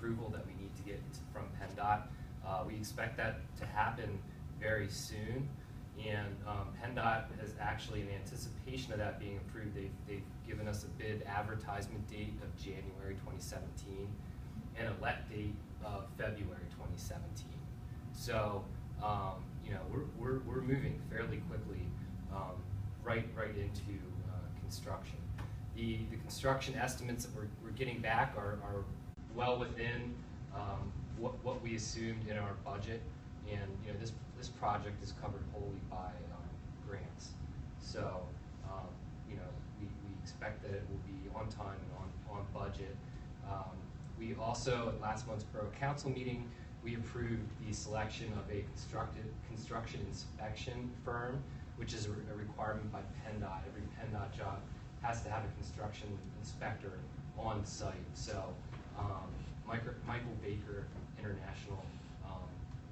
approval that we need to get from PennDOT. We expect that to happen very soon, and PennDOT has actually, in anticipation of that being approved, they've given us a bid advertisement date of January 2017 and a let date of February 2017. So you know, we're moving fairly quickly right into construction. The construction estimates that we're getting back are well within what we assumed in our budget, and you know, this project is covered wholly by grants. So you know, we expect that it will be on time and on budget. We also, at last month's Borough Council meeting, we approved the selection of a construction inspection firm, which is a requirement by PennDOT. Every PennDOT job has to have a construction inspector on site. So Michael Baker International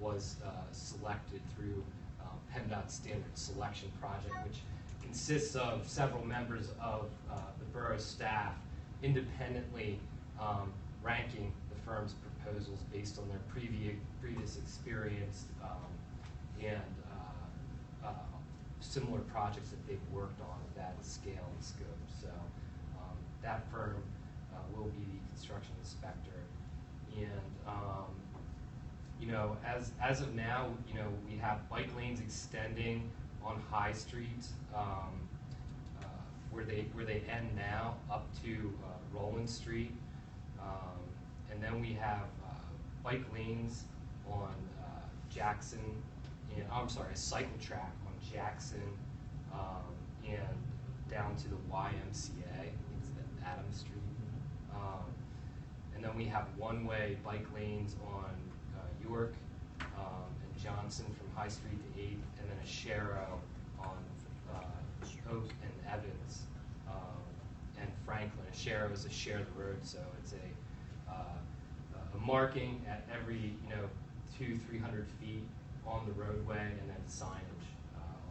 was selected through PennDOT standard selection project, which consists of several members of the borough staff independently ranking the firm's proposals based on their previous experience and similar projects that they've worked on of that scale and scope. So that firm will be the construction inspector. And you know, as of now, you know, we have bike lanes extending on High Street where they end now up to Roland Street, and then we have bike lanes on Jackson, and I'm sorry, a cycle track on Jackson and down to the YMCA. I think it's the Adams Street. And then we have one-way bike lanes on York and Johnson from High Street to 8th, and then a Sharrow on Oak and Evans and Franklin. A Sharrow is a share the road, so it's a marking at every 200-300 feet on the roadway, and then signage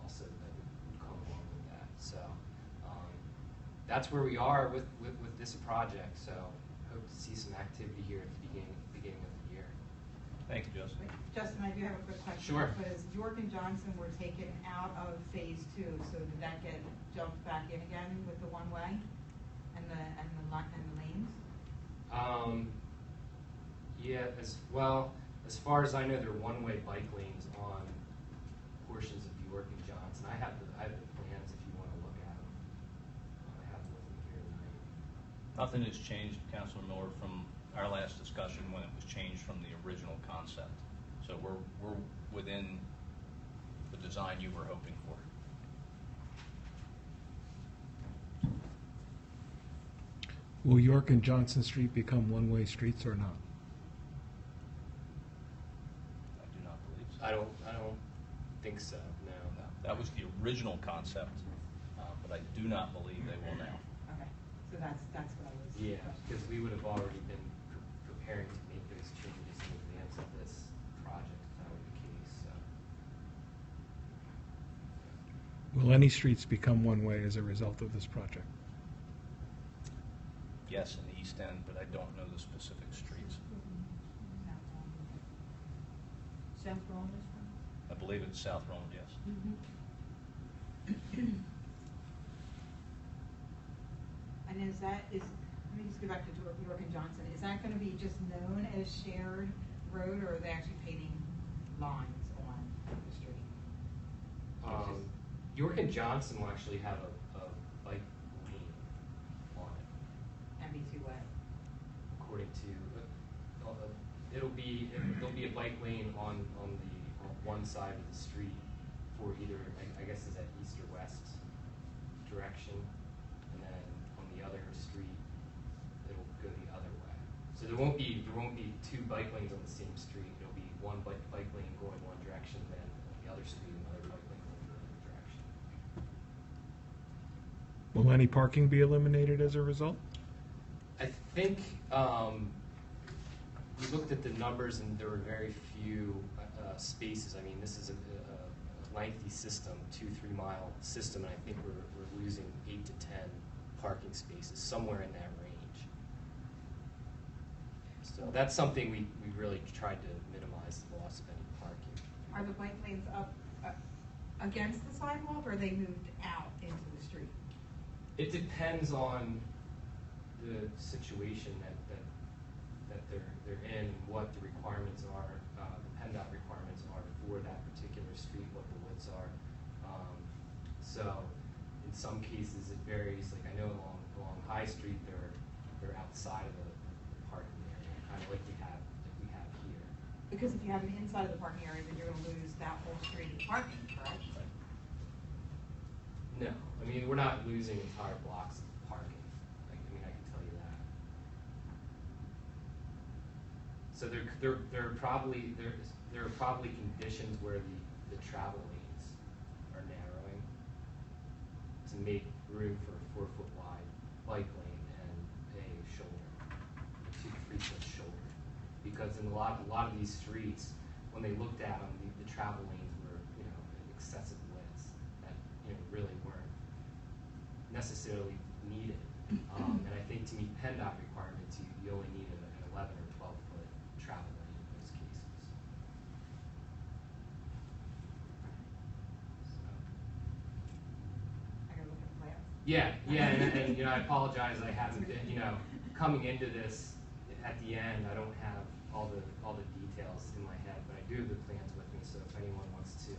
also that would come along with that. So that's where we are with this project. So hope to see some activity here at the beginning of the year. Thank you, Justin. Justin, I do have a quick question. Sure. Because York and Johnson were taken out of phase 2, so did that get jumped back in again with the one-way and the lanes? Yeah, as far as I know, there are one-way bike lanes on portions of York and Johnson. I have the plans if you want to look at them. I have them with me here tonight. Nothing has changed, Councilor Miller, from our last discussion when it was changed from the original concept. So we're within the design you were hoping for. Will York and Johnson Street become one-way streets or not? I do not believe so. I don't think so. No. That was the original concept, but I do not believe they will now. Okay, so that's what I was. Yeah, because we would have already been preparing to make those changes in advance of this project, if that were the case. So. Will any streets become one-way as a result of this project? Yes, in the East End, but I don't know the specific streets. South Roland is from? I believe it's South Roland, yes. And let me just go back to York and Johnson. Is that going to be just known as shared road, or are they actually painting lines on the street? York and Johnson will actually have a bike lane on it. MB2A. According to, there'll be a bike lane on one side of the street for either, I guess, is that east or west direction, and then on the other street it'll go the other way. So there won't be two bike lanes on the same street. There'll be one bike lane going one direction, then on the other street another bike lane going the other direction. Will any parking be eliminated as a result? I think we looked at the numbers and there were very few spaces. I mean, this is a lengthy system, 2-3 mile system, and I think we're losing 8 to 10 parking spaces, somewhere in that range. So that's something we really tried to minimize the loss of any parking. Are the bike lanes up against the sidewalk, or are they moved out into the street? It depends on the situation that they're in, and what the requirements are, the PennDOT requirements are for that particular street, what the widths are. So in some cases it varies. Like I know along High Street they're outside of the parking area, kind of like we have here. Because if you have them inside of the parking area, then you're gonna lose that whole street of parking, correct? No, I mean we're not losing entire blocks of parking. Like, I mean I can tell you that. So there are probably conditions where the travel lanes are narrowing to make room for a 4-foot wide bike lane and a shoulder, a 2 to 3 foot shoulder. Because in a lot of these streets, when they looked at them, the travel lanes were excessive widths that really weren't necessarily needed. And I think to meet PennDOT requirements, you only need an 11 or 12 foot travel lane in those cases. So. I gotta look at the plans. Yeah, and I apologize. I haven't been, coming into this at the end. I don't have all the details in my head, but I do have the plans with me. So if anyone wants to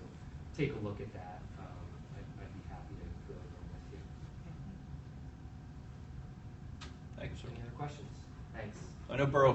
take a look at that, I'd be happy to go over them with you. Thank you, sir. Any other questions? Thanks. I know Borough